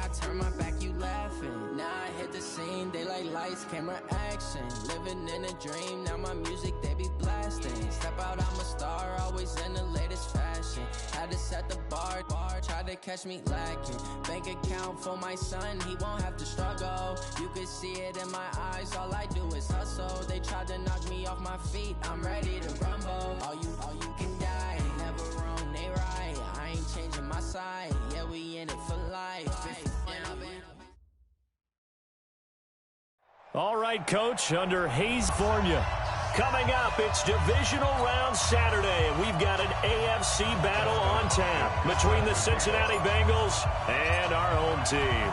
I turn my back, you laughing. Now I hit the scene, they like lights, camera, action. Living in a dream, now my music, they be blasting. Step out, I'm a star, always in the latest fashion. Had to set the bar, try to catch me lacking. Bank account for my son, he won't have to struggle. You can see it in my eyes, all I do is hustle. They tried to knock me off my feet, I'm ready to rumble. All you can die, never wrong, they right. I ain't changing my side, yeah, we in it for life. All right, Coach, under Hayes, California. Coming up, it's divisional round Saturday, and we've got an AFC battle on tap between the Cincinnati Bengals and our home team.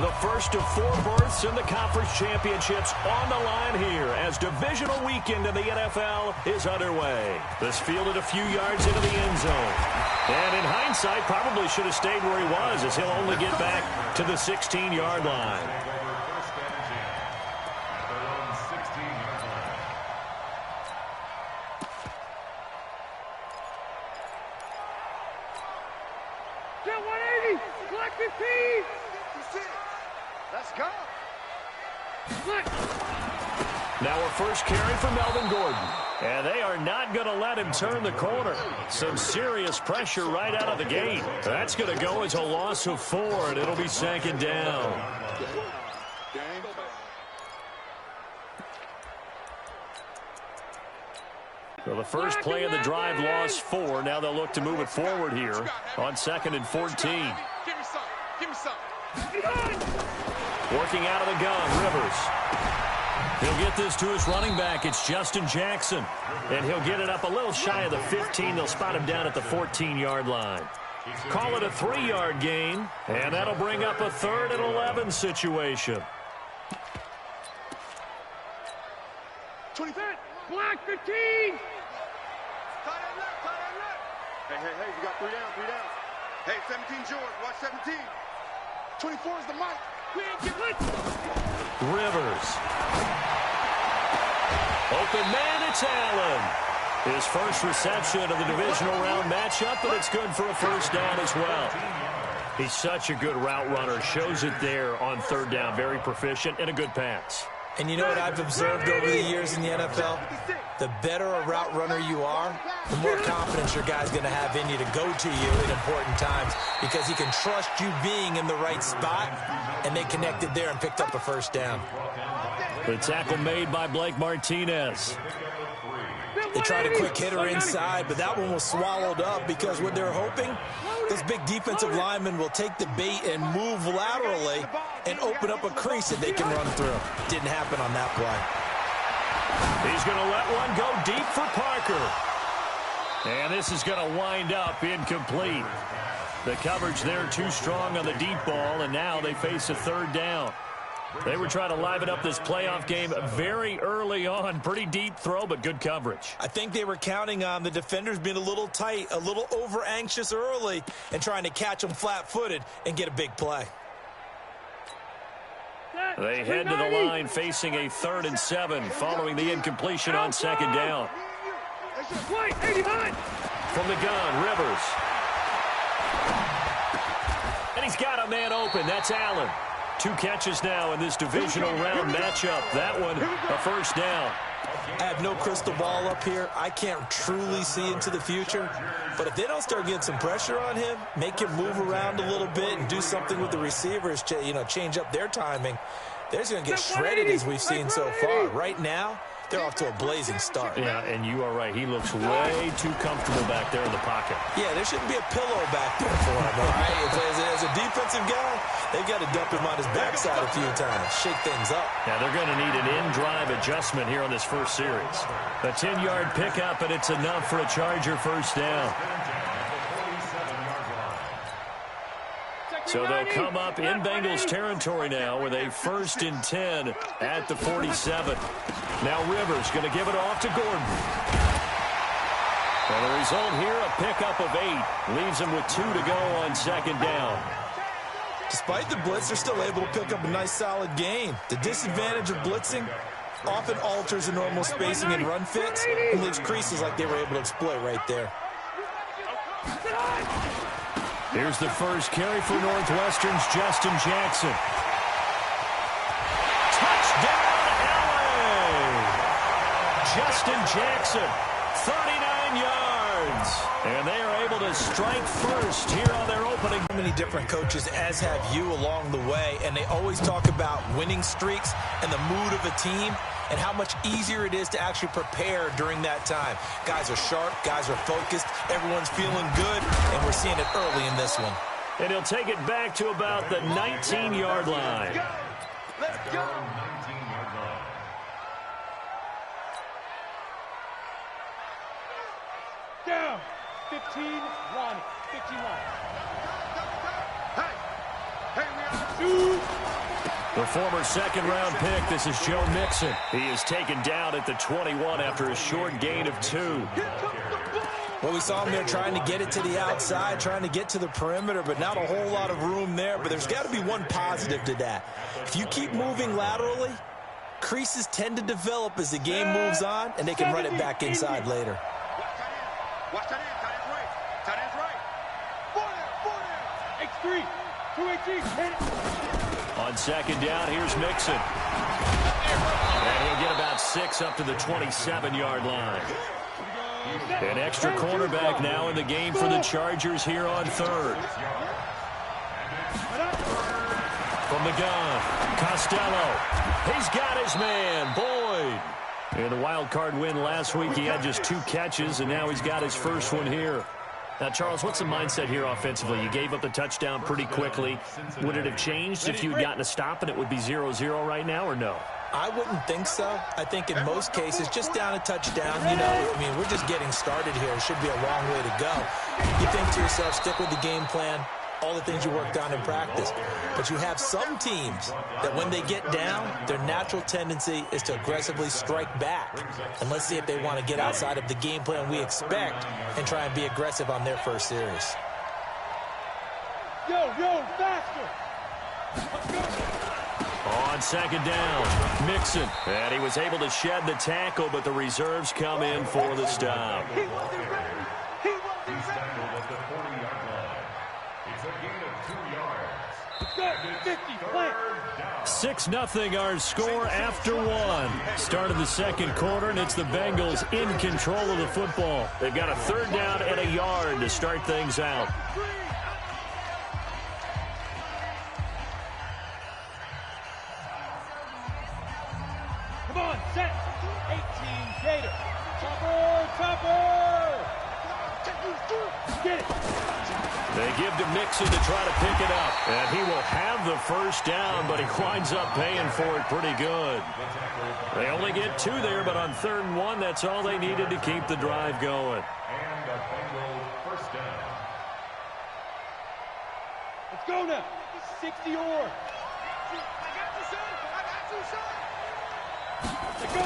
The first of 4 berths in the conference championships on the line here as divisional weekend in the NFL is underway. This fielded a few yards into the end zone. And in hindsight, probably should have stayed where he was, as he'll only get back to the 16-yard line. Let's go. Now a first carry for Melvin Gordon. And they are not going to let him turn the corner. Some serious pressure right out of the gate. That's going to go as a loss of 4, and it'll be 2nd down. So the first play of the drive lost 4. Now they'll look to move it forward here on 2nd and 14. Give me some. Give me some. Working out of the gun, Rivers. He'll get this to his running back. It's Justin Jackson. And he'll get it up a little shy of the 15. They'll spot him down at the 14-yard line. Call it a 3-yard gain. And that'll bring up a 3rd and 11 situation. 20. Block 15. Tight end left. Hey, you got 3 down, 3 down. Hey, 17, George, watch 17. 24 is the mic. Rivers. Open man, it's Allen. His first reception of the divisional round matchup, but it's good for a first down as well. He's such a good route runner. Shows it there on 3rd down. Very proficient and a good pass. And you know what I've observed over the years in the NFL? The better a route runner you are, the more confidence your guy's going to have in you to go to you at important times because he can trust you being in the right spot, and they connected there and picked up a first down. The tackle made by Blake Martinez. They tried a quick hitter inside, but that one was swallowed up because what they're hoping, those big defensive linemen will take the bait and move laterally and open up a crease that they can run through. Didn't happen on that play. He's going to let one go deep for Parker. And this is going to wind up incomplete. The coverage there too strong on the deep ball, and now they face a 3rd down. They were trying to liven up this playoff game very early on. Pretty deep throw, but good coverage. I think they were counting on the defenders being a little tight, a little over-anxious early, and trying to catch them flat-footed and get a big play. They head to the line facing a 3rd and 7 following the incompletion on 2nd down. From the gun, Rivers. And he's got a man open. That's Allen. 2 catches now in this divisional round matchup. That one, a first down. I have no crystal ball up here. I can't truly see into the future. But if they don't start getting some pressure on him, make him move around a little bit and do something with the receivers, change up their timing, they're just going to get shredded as we've seen so far. Right now, they're off to a blazing start. Yeah, and you are right. He looks way too comfortable back there in the pocket. Yeah, there shouldn't be a pillow back there for him, all right? As a defensive guy, they've got to dump him on his backside a few times, shake things up. Now, they're going to need an in-drive adjustment here on this first series. A 10-yard pickup, and it's enough for a Charger first down. So they'll come up in Bengals territory now with a 1st and 10 at the 47. Now Rivers going to give it off to Gordon. And the result here, a pickup of 8. Leaves him with 2 to go on 2nd down. Despite the blitz, they're still able to pick up a nice solid gain. The disadvantage of blitzing often alters the normal spacing and run fits and leaves creases like they were able to exploit right there. Here's the first carry for Northwestern's Justin Jackson. Touchdown, LA! Justin Jackson, 39 yards. And they are able to strike first here on their opening. So many different coaches, as have you, along the way, and they always talk about winning streaks and the mood of a team and how much easier it is to actually prepare during that time. Guys are sharp, guys are focused, everyone's feeling good, and we're seeing it early in this one. And he'll take it back to about the 19-yard line. Let's go. Down. 15-1. 15-1. Hey, we are Two. The former second-round pick, this is Joe Mixon. He is taken down at the 21 after a short gain of 2. Well, we saw him there trying to get it to the outside, trying to get to the perimeter, but not a whole lot of room there. But there's got to be one positive to that. If you keep moving laterally, creases tend to develop as the game moves on, and they can run it back inside later. Watch that in. Tight end's right. X3. 2-18. Hit it. On second down, here's Mixon. And he'll get about 6 up to the 27-yard line. An extra cornerback now in the game for the Chargers here on third. From the gun, Costello. He's got his man, Boyd. In the wild card win last week, he had just 2 catches, and now he's got his first one here. Now, Charles, what's the mindset here offensively? You gave up the touchdown pretty quickly. Would it have changed if you had gotten a stop and it would be 0-0 right now, or no? I wouldn't think so. I think in most cases, just down a touchdown, you know, I mean, we're just getting started here. It should be a long way to go. You think to yourself, stick with the game plan, all the things you worked on in practice. But you have some teams that when they get down, their natural tendency is to aggressively strike back. And let's see if they want to get outside of the game plan we expect and try and be aggressive on their first series. Yo, faster. Let's go. On second down, Mixon. And he was able to shed the tackle, but the reserves come in for the stop. He wasn't ready. He wasn't ready. 50, plant. 6-0 our score after 1. Start of the second quarter, and it's the Bengals in control of the football. They've got a third down and a yard to start things out. Come on, set. 18, Gator. Chopper. Get it. They give to Mixon to try to pick it up. And he will have the first down, but he winds up paying for it pretty good. They only get 2 there, but on 3rd and 1, that's all they needed to keep the drive going. Let's go now. 60 or. Let's go.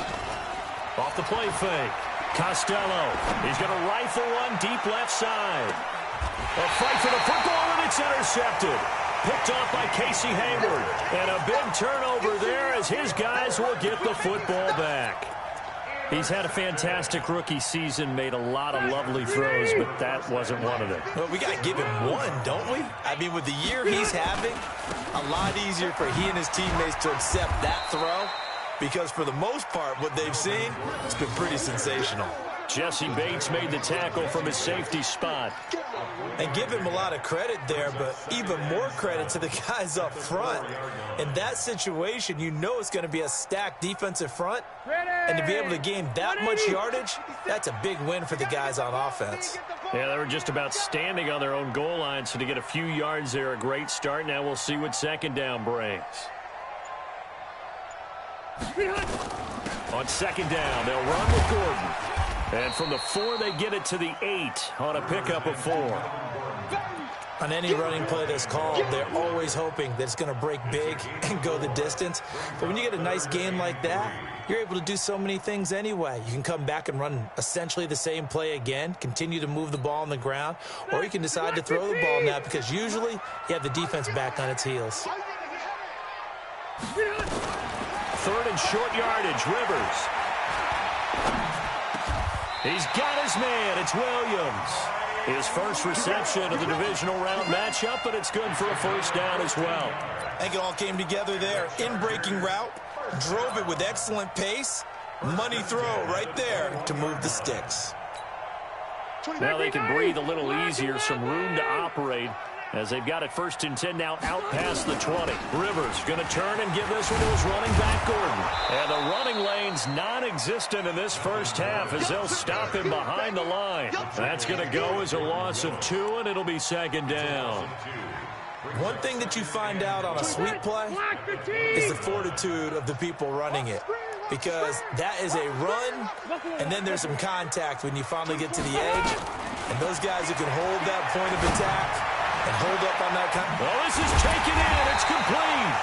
Off the play fake. Costello. He's going to rifle one deep left side. A fight for the football, and it's intercepted. Picked off by Casey Hayward. And a big turnover there as his guys will get the football back. He's had a fantastic rookie season, made a lot of lovely throws, but that wasn't one of them. Well, we got to give him one, don't we? I mean, with the year he's having, a lot easier for he and his teammates to accept that throw, because for the most part, what they've seen, it's been pretty sensational. Jesse Bates made the tackle from his safety spot. And give him a lot of credit there, but even more credit to the guys up front. In that situation, you know it's going to be a stacked defensive front. And to be able to gain that much yardage, that's a big win for the guys on offense. Yeah, they were just about standing on their own goal line, so to get a few yards there, a great start. Now we'll see what second down brings. On second down, they'll run with Gordon. And from the 4, they get it to the 8 on a pickup of 4. On any running play that's called, they're always hoping that it's going to break big and go the distance. But when you get a nice game like that, you're able to do so many things anyway. You can come back and run essentially the same play again, continue to move the ball on the ground, or you can decide to throw the ball now because usually you have the defense back on its heels. 3rd and short yardage, Rivers. He's got his man. It's Williams. His first reception of the divisional round matchup, but it's good for a first down as well. I think it all came together there. In-breaking route, drove it with excellent pace. Money throw right there to move the sticks. Now they can breathe a little easier, some room to operate as they've got it 1st and 10 now out past the 20. Rivers going to turn and give this one to his running back, Gordon. And the running lane's non-existent in this first half as they'll stop him behind the line. That's going to go as a loss of 2, and it'll be 2nd down. One thing that you find out on a sweep play is the fortitude of the people running it, because that is a run, and then there's some contact when you finally get to the edge, and those guys who can hold that point of attack and hold up on that contact. Well, this is taken in. It's complete.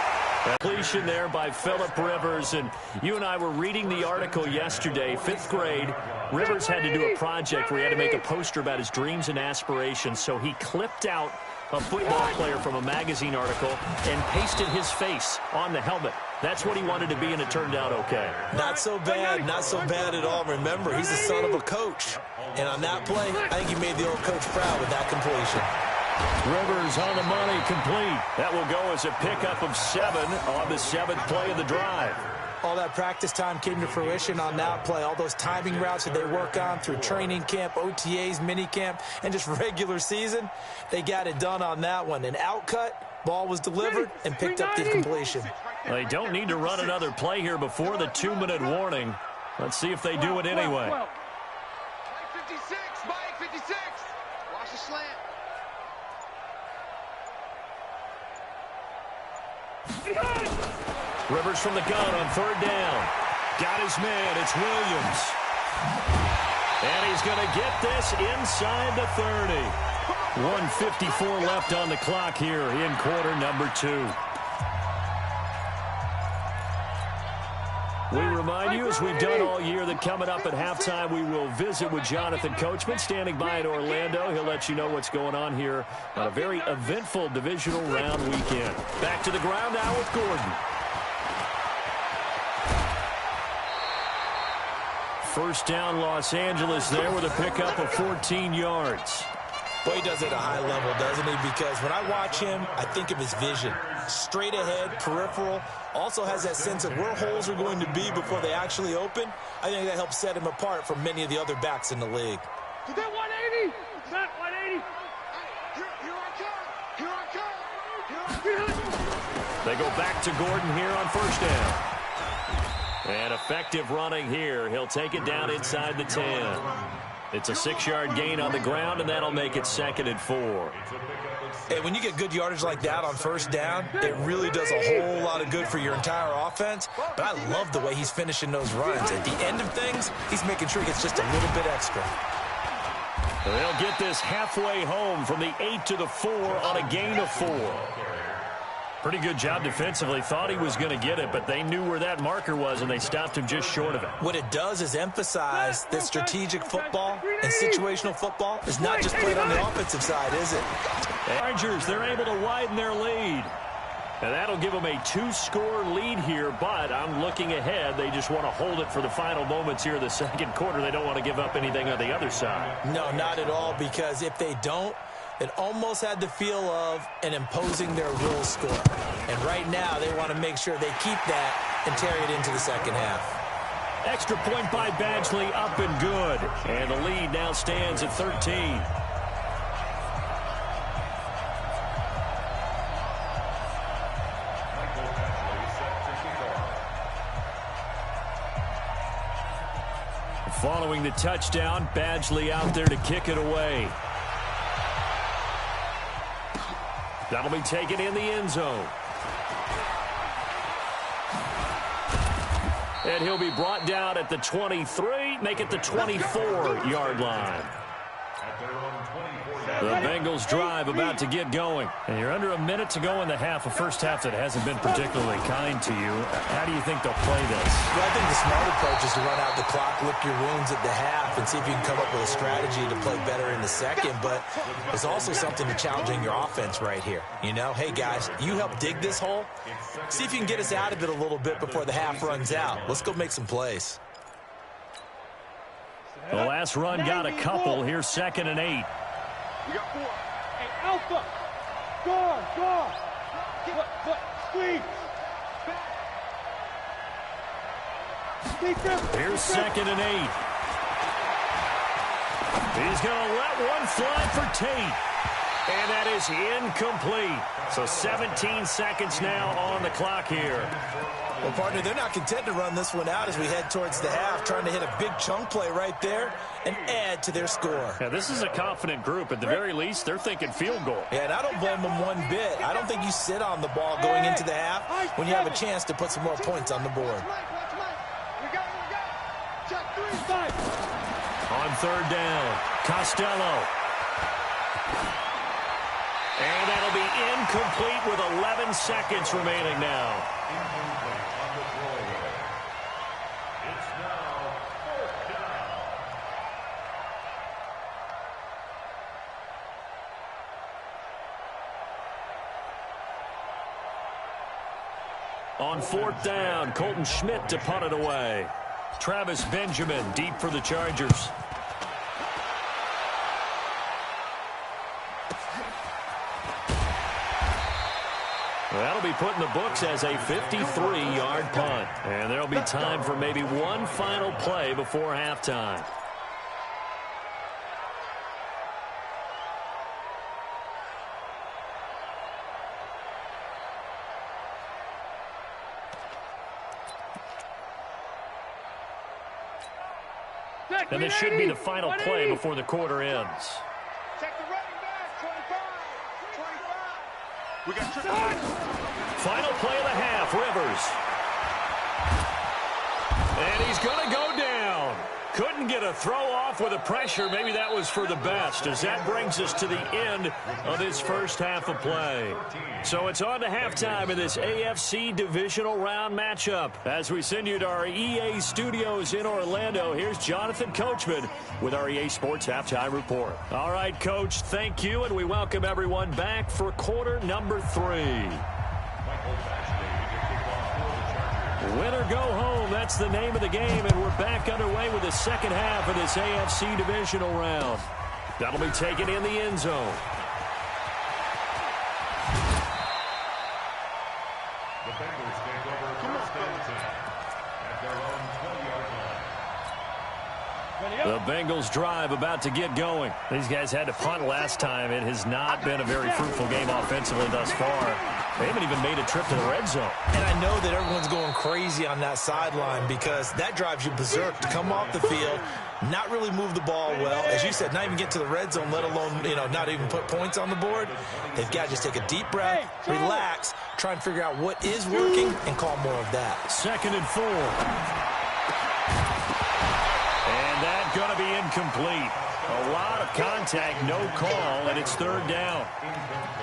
Completion there by Phillip Rivers, and you and I were reading the article yesterday, 5th grade. Rivers had to do a project where he had to make a poster about his dreams and aspirations, so he clipped out a football player from a magazine article and pasted his face on the helmet. That's what he wanted to be, and it turned out okay. Not so bad, not so bad at all. Remember, he's the son of a coach, and on that play, I think he made the old coach proud with that completion. Rivers on the money, complete. That will go as a pickup of 7 on the 7th play of the drive. All that practice time came to fruition on that play. All those timing routes that they work on through training camp, OTAs, minicamp, and just regular season, they got it done on that one. An outcut, ball was delivered, and picked up the completion. They don't need to run another play here before the 2-minute warning. Let's see if they do it anyway. Mike 56, Mike 56. Watch the slant. Rivers from the gun on 3rd down. Got his man. It's Williams. And he's going to get this inside the 30. 1:54 left on the clock here in quarter number 2. We remind you, as we've done all year, that coming up at halftime, we will visit with Jonathan Coachman, standing by in Orlando. He'll let you know what's going on here on a very eventful divisional round weekend. Back to the ground now with Gordon. First down, Los Angeles there with a pickup of 14 yards. Boy, he does it at a high level, doesn't he? Because when I watch him, I think of his vision. Straight ahead, peripheral. Also has that sense of where holes are going to be before they actually open. I think that helps set him apart from many of the other backs in the league. To that 180. Set 180. Here I come. They go back to Gordon here on 1st down. And effective running here. He'll take it down inside the 10. It's a 6-yard gain on the ground, and that'll make it 2nd and 4. Hey, when you get good yardage like that on 1st down, it really does a whole lot of good for your entire offense. But I love the way he's finishing those runs. At the end of things, he's making sure he gets just a little bit extra. They'll get this halfway home from the 8 to the 4 on a gain of 4. Pretty good job defensively. Thought he was going to get it, but they knew where that marker was, and they stopped him just short of it. What it does is emphasize that strategic football and situational football is not just played on the offensive side, is it? Chargers, they're able to widen their lead. And that'll give them a 2-score lead here, but I'm looking ahead. They just want to hold it for the final moments here of the 2nd quarter. They don't want to give up anything on the other side. No, not at all, because if they don't, it almost had the feel of an imposing their will score. And right now, they want to make sure they keep that and carry it into the 2nd half. Extra point by Badgley, up and good. And the lead now stands at 13. Following the touchdown, Badgley out there to kick it away. That'll be taken in the end zone. And he'll be brought down at the 23, make it the 24-yard line. The Bengals drive about to get going. And you're under a minute to go in the half, a first half that hasn't been particularly kind to you. How do you think they'll play this? Well, I think the smart approach is to run out the clock, lick your wounds at the half, and see if you can come up with a strategy to play better in the 2nd. But there's also something to challenging your offense right here. You know, hey, guys, you help dig this hole. See if you can get us out of it a little bit before the half runs out. Let's go make some plays. The last run got a couple. Here's 2nd and 8. We got 4. Hey, Alpha. Guard. Look, squeeze. Here's 2nd and 8. He's going to let one fly for Tate. And that is incomplete. So 17 seconds now on the clock here. Well, partner, they're not content to run this one out as we head towards the half, trying to hit a big chunk play right there and add to their score. Yeah, this is a confident group. At the very least, they're thinking field goal. Yeah, and I don't blame them one bit. I don't think you sit on the ball going into the half when you have a chance to put some more points on the board. On 3rd down, Costello. And that'll be incomplete with 11 seconds remaining now. On 4th down, Colton Schmidt to punt it away. Travis Benjamin deep for the Chargers. That'll be put in the books as a 53-yard punt. And there'll be time for maybe one final play before halftime. And this should be the final play before the quarter ends. Check the running back. 25. We got Final play of the half, Rivers. And he's going to go down. Couldn't get a throw off with the pressure. Maybe that was for the best, as that brings us to the end of this first half of play. So it's on to halftime in this AFC divisional round matchup. As we send you to our EA studios in Orlando, here's Jonathan Coachman with our EA Sports Halftime Report. All right, Coach, thank you, and we welcome everyone back for quarter number 3. Win or go home, that's the name of the game, and we're back underway with the second half of this AFC divisional round. That'll be taken in the end zone. The Bengals take over first and 10 at their own 20-yard line. The Bengals drive about to get going. These guys had to punt last time. It has not been a very fruitful game offensively thus far. They haven't even made a trip to the red zone. And I know that everyone's going crazy on that sideline because that drives you berserk to come off the field, not really move the ball well. As you said, not even get to the red zone, let alone, not even put points on the board. They've got to just take a deep breath, relax, try and figure out what is working, and call more of that. 2nd and 4. And that's going to be incomplete. A lot of contact, no call, and it's 3rd down.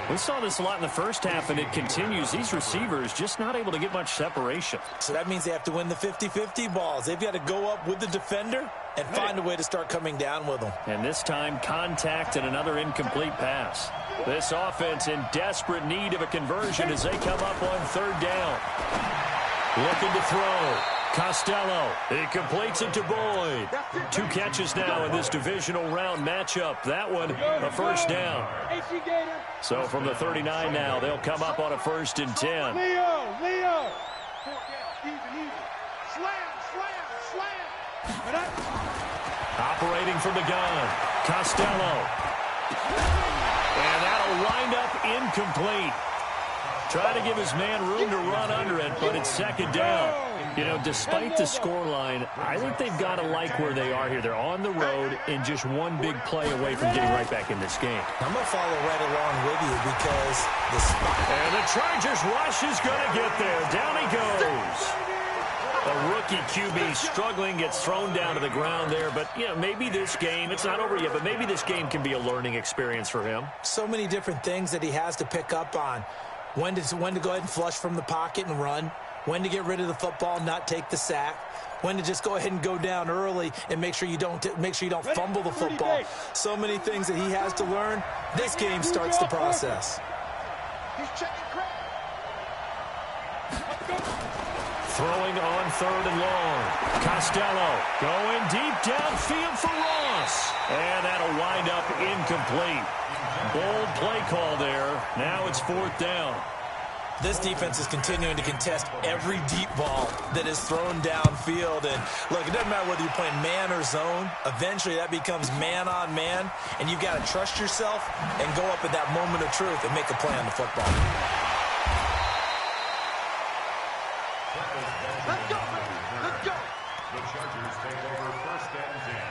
We saw this a lot in the first half, and it continues. These receivers just not able to get much separation. So that means they have to win the 50-50 balls. They've got to go up with the defender and find a way to start coming down with them. And this time, contact and another incomplete pass. This offense in desperate need of a conversion as they come up on 3rd down. Looking to throw. Costello, he completes it to Boyd. 2 catches now in this divisional round matchup. That one, a first down. So from the 39 now, they'll come up on a 1st and 10. Leo. Operating from the gun, Costello. And that'll wind up incomplete. Try to give his man room to run under it, but it's 2nd down. Despite the scoreline, I think they've got to like where they are here. They're on the road and just one big play away from getting right back in this game. I'm going to follow right along with you because the spot. And the Chargers rush is going to get there. Down he goes. A rookie QB struggling, gets thrown down to the ground there. But, maybe this game, it's not over yet, but maybe this game can be a learning experience for him. So many different things that he has to pick up on. When to go ahead and flush from the pocket and run. When to get rid of the football, not take the sack. When to just go ahead and go down early and make sure you don't fumble the football. So many things that he has to learn. This game starts the process. Throwing on 3rd and long. Costello going deep downfield for Ross. And that'll wind up incomplete. Bold play call there. Now it's 4th down. This defense is continuing to contest every deep ball that is thrown downfield. And look, it doesn't matter whether you're playing man or zone. Eventually, that becomes man on man. And you've got to trust yourself and go up at that moment of truth and make a play on the football. Let's go, man. Let's go. The Chargers take over 1st and 10.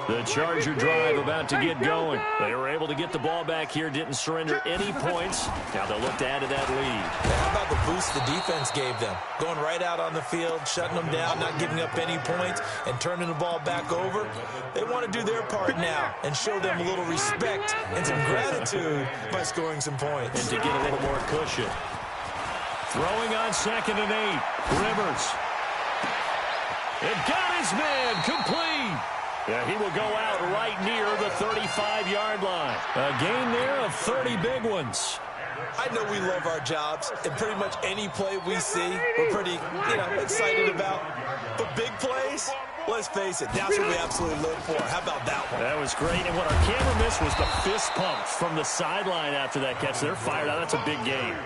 The Charger drive about to get going. They were able to get the ball back here, didn't surrender any points. Now they'll look to add to that lead. How about the boost the defense gave them? Going right out on the field, shutting them down, not giving up any points, and turning the ball back over. They want to do their part now and show them a little respect and some gratitude by scoring some points. And to get a little more cushion. Throwing on 2nd and 8. Rivers. It got his man complete. Yeah, he will go out right near the 35-yard line. A gain there of 30 big ones. I know we love our jobs, and pretty much any play we see, we're pretty, excited about. But big plays, let's face it, that's what we absolutely live for. How about that one? That was great, and what our camera missed was the fist pump from the sideline after that catch. They're fired out. That's a big gain.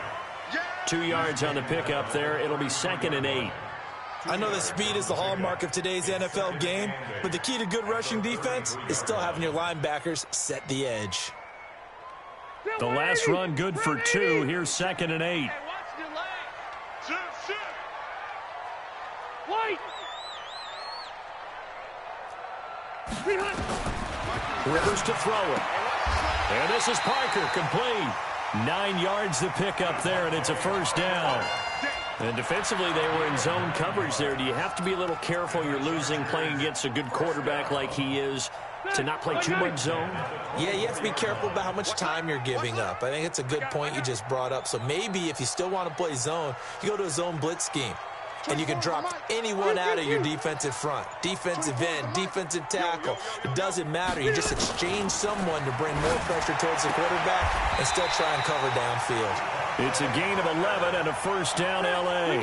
2 yards on the pickup there. It'll be 2nd and 8. I know that speed is the hallmark of today's NFL game, but the key to good rushing defense is still having your linebackers set the edge. The last run good for 2. Here's 2nd and 8. Rivers to throw it. And this is Parker, complete. 9 yards to pick up there, and it's a 1st down. And defensively, they were in zone coverage there. Do you have to be a little careful? You're losing playing against a good quarterback like he is to not play too much zone? Yeah, you have to be careful about how much time you're giving up. I think it's a good point you just brought up. So maybe if you still want to play zone, you go to a zone blitz scheme. And you can drop anyone out of your defensive front. Defensive end, defensive tackle. It doesn't matter. You just exchange someone to bring more pressure towards the quarterback and still try and cover downfield. It's a gain of 11 and a 1st down, L.A.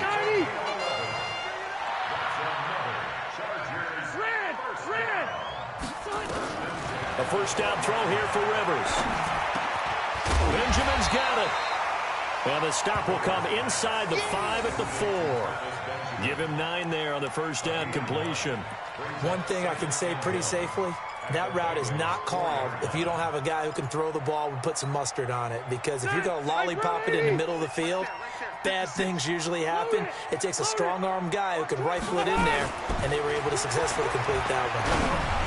A 1st down throw here for Rivers. Benjamin's got it. And the stop will come inside the 5 at the 4. Give him 9 there on the 1st down completion. One thing I can say pretty safely, that route is not called if you don't have a guy who can throw the ball and put some mustard on it. Because if you're going to lollipop it in the middle of the field, bad things usually happen. It takes a strong-arm guy who can rifle it in there, and they were able to successfully complete that one.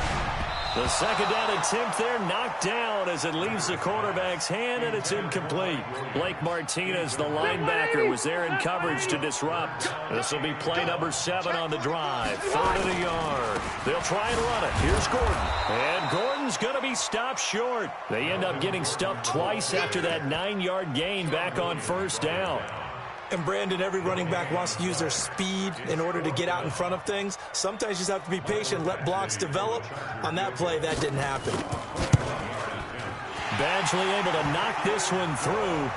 The 2nd down attempt there knocked down as it leaves the quarterback's hand, and it's incomplete. Blake Martinez, the linebacker, was there in coverage to disrupt. This will be play number 7 on the drive. 3rd and a yard. They'll try and run it. Here's Gordon. And Gordon's going to be stopped short. They end up getting stuffed twice after that 9-yard gain back on 1st down. And, Brandon, every running back wants to use their speed in order to get out in front of things. Sometimes you just have to be patient, let blocks develop. On that play, that didn't happen. Badgley able to knock this one through.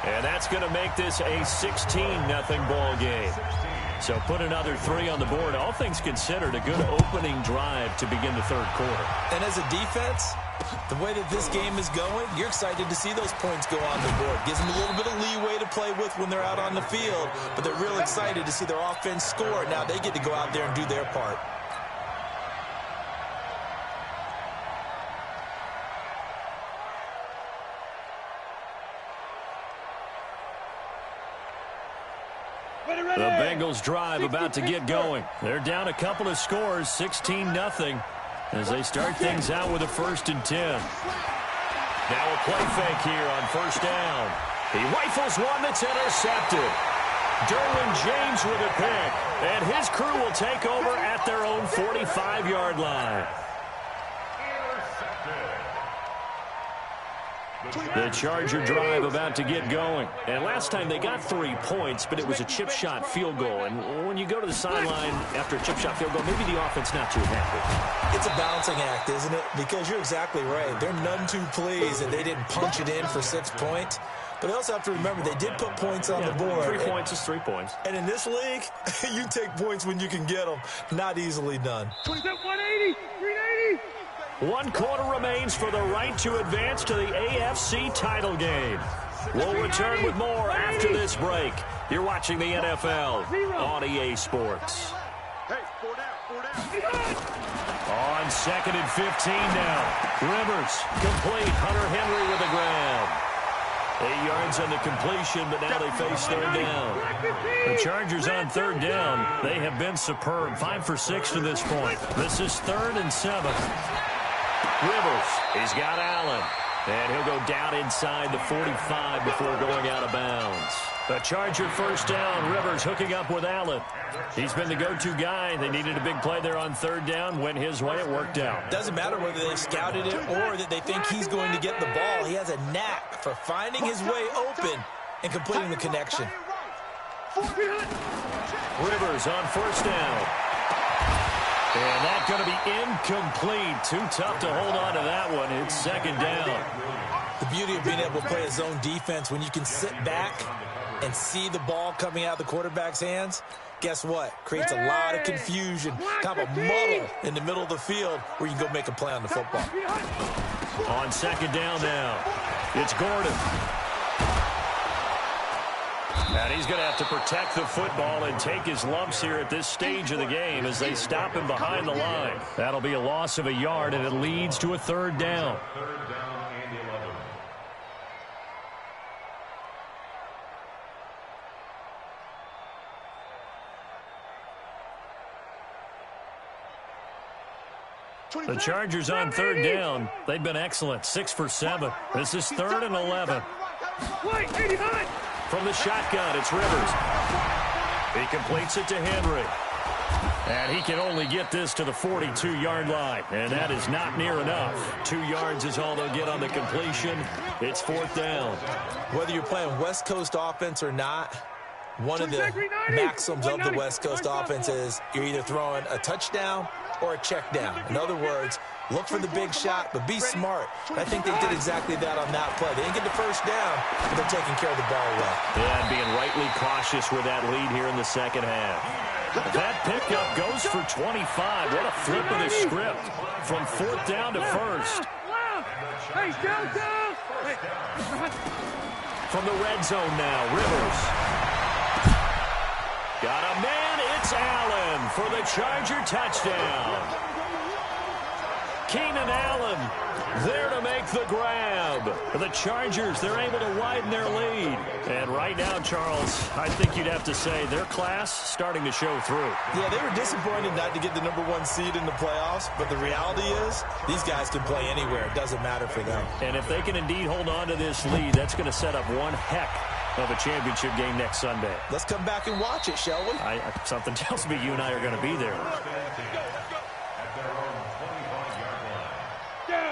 And that's going to make this a 16-0 ball game. So put another 3 on the board. All things considered, a good opening drive to begin the 3rd quarter. And as a defense, the way that this game is going, you're excited to see those points go on the board. Gives them a little bit of leeway to play with when they're out on the field, but they're real excited to see their offense score. Now they get to go out there and do their part. The Bengals drive about to get going. They're down a couple of scores, 16-0, as they start things out with a 1st and 10. Now a play fake here on 1st down. He rifles one that's intercepted. Derwin James with a pick, and his crew will take over at their own 45-yard line. The Charger drive about to get going. And last time they got 3 points, but it was a chip shot field goal. And when you go to the sideline after a chip shot field goal, maybe the offense not too happy. It's a balancing act, isn't it? Because you're exactly right. They're none too pleased that they didn't punch it in for 6 points. But they also have to remember they did put points on the board. 3 points is 3 points. And in this league, you take points when you can get them. Not easily done. 180, 380. 1 quarter remains for the right to advance to the AFC title game. We'll return with more after this break. You're watching the NFL on EA Sports. Hey, 4 down. On 2nd and 15 now. Rivers complete. Hunter Henry with a grab. 8 yards on the completion, but now they face 3rd down. The Chargers on 3rd down. They have been superb. 5 for 6 to this point. This is 3rd and 7. Rivers, he's got Allen. And he'll go down inside the 45 before going out of bounds. The Charger 1st down. Rivers hooking up with Allen. He's been the go-to guy. They needed a big play there on 3rd down. Went his way. It worked out. Doesn't matter whether they scouted it or that they think he's going to get the ball. He has a knack for finding his way open and completing the connection. Rivers on 1st down. And that's going to be incomplete. Too tough to hold on to that one. It's 2nd down. The beauty of being able to play a zone defense when you can sit back and see the ball coming out of the quarterback's hands, guess what? Creates a lot of confusion, kind of a muddle in the middle of the field where you can go make a play on the football. On 2nd down now, it's Gordon. And he's going to have to protect the football and take his lumps here at this stage of the game as they stop him behind the line. That'll be a loss of a yard, and it leads to a 3rd down. 3rd down and 11. The Chargers on 3rd down. They've been excellent. 6 for 7. This is 3rd and 11. From the shotgun, it's Rivers. He completes it to Henry. And he can only get this to the 42-yard line. And that is not near enough. 2 yards is all they'll get on the completion. It's 4th down. Whether you're playing West Coast offense or not, one of the maxims of the West Coast offense is you're either throwing a touchdown or a check down. In other words, look for the big shot, but be smart. I think they did exactly that on that play. They didn't get the 1st down, but they're taking care of the ball well. Yeah, and being rightly cautious with that lead here in the 2nd half. That pickup goes for 25. What a flip of the script from 4th down to 1st. From the red zone now, Rivers. Got a man, it's Allen for the Charger touchdown. Keenan Allen there to make the grab. The Chargers, they're able to widen their lead. And right now, Charles, I think you'd have to say their class starting to show through. Yeah, they were disappointed not to get the #1 seed in the playoffs, but the reality is these guys can play anywhere. It doesn't matter for them. And if they can indeed hold on to this lead, that's going to set up one heck of a championship game next Sunday. Let's come back and watch it, shall we? Something tells me you and I are going to be there.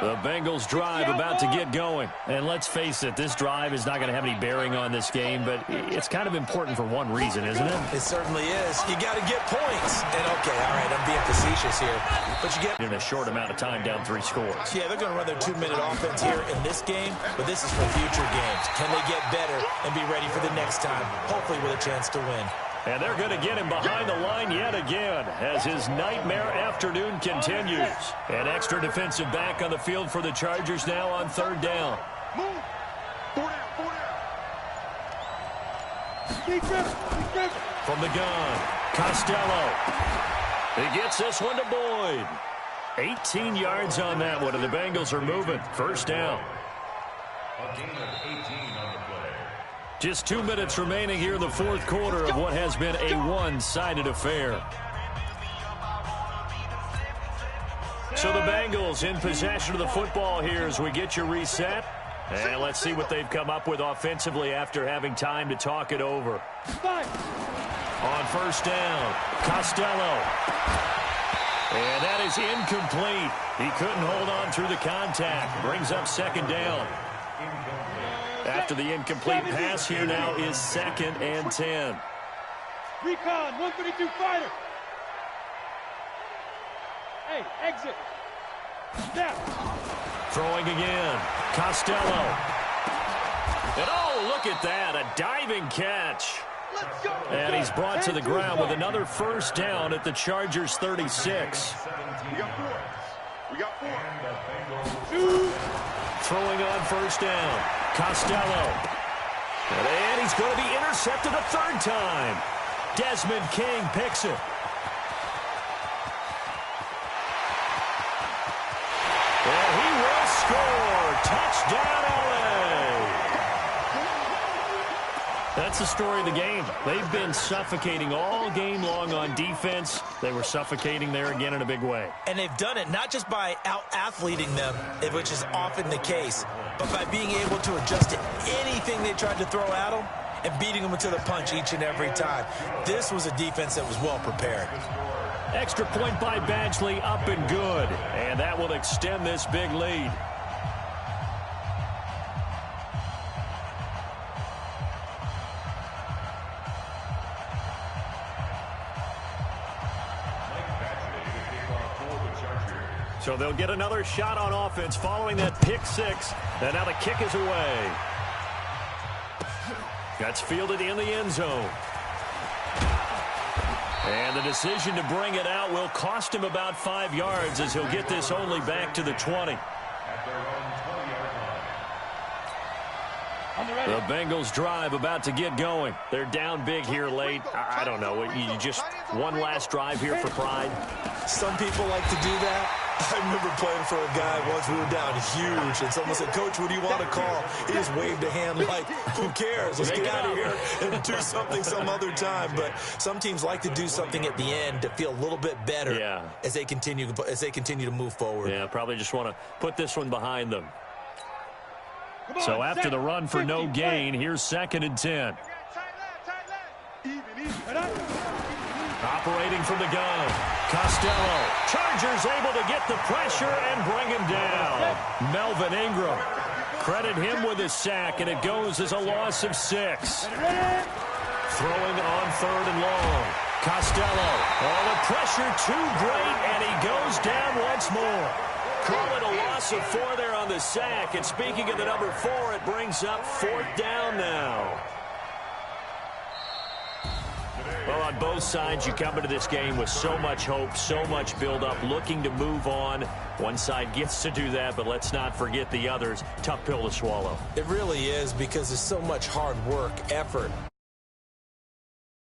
The Bengals drive about to get going. And let's face it, this drive is not going to have any bearing on this game, but it's kind of important for one reason, isn't it? It certainly is. You got to get points. And okay, all right, I'm being facetious here. But you get in a short amount of time down 3 scores. Yeah, they're going to run their 2-minute offense here in this game, but this is for future games. Can they get better and be ready for the next time, hopefully with a chance to win? And they're going to get him behind the line yet again as his nightmare afternoon continues. An extra defensive back on the field for the Chargers now on 3rd down. Move. 4 down, 4 down. From the gun, Costello. He gets this one to Boyd. 18 yards on that one, and the Bengals are moving. 1st down. A gain of 18 on the play. Just 2 minutes remaining here in the 4th quarter of what has been a one-sided affair. So the Bengals in possession of the football here as we get your reset. And let's see what they've come up with offensively after having time to talk it over. On 1st down, Costello. And that is incomplete. He couldn't hold on through the contact. Brings up 2nd down. After the incomplete pass, here now is 2nd and 10. Recon, 132 fighter. Hey, exit. Step. Throwing again. Costello. And oh, look at that. A diving catch. And he's brought to the ground with another 1st down at the Chargers 36. We got 4. Throwing on first down. Costello. And he's going to be intercepted a third time. Desmond King picks it. And he will score. Touchdown, LA. That's the story of the game. They've been suffocating all game long on defense. They were suffocating there again in a big way. And they've done it not just by out-athleting them, which is often the case, but by being able to adjust to anything they tried to throw at them and beating them to the punch each and every time. This was a defense that was well prepared. Extra point by Badgley, up and good. And that will extend this big lead. So they'll get another shot on offense following that pick six. And now the kick is away. That's fielded in the end zone. And the decision to bring it out will cost him about 5 yards as he'll get this only back to the 20. The Bengals drive about to get going. They're down big here late. I don't know. You just one last drive here for pride. Some people like to do that. I remember playing for a guy once. We were down huge, and someone said, "Coach, what do you want to call?" He just waved a hand like, "Who cares? Let's get out of here and do something some other time." But some teams like to do something at the end to feel a little bit better as they continue to move forward. Yeah, probably just want to put this one behind them. So after the run for no gain, here's 2nd and 10. Operating from the gun, Costello. Chargers able to get the pressure and bring him down. Melvin Ingram. Credit him with his sack, and it goes as a loss of 6. Throwing on 3rd and long. Costello. Oh, the pressure too great, and he goes down once more. Call it a loss of 4 there on the sack. And speaking of the number 4, it brings up 4th down now. Well, on both sides, you come into this game with so much hope, so much build-up, looking to move on. One side gets to do that, but let's not forget the others. Tough pill to swallow. It really is, because there's so much hard work, effort,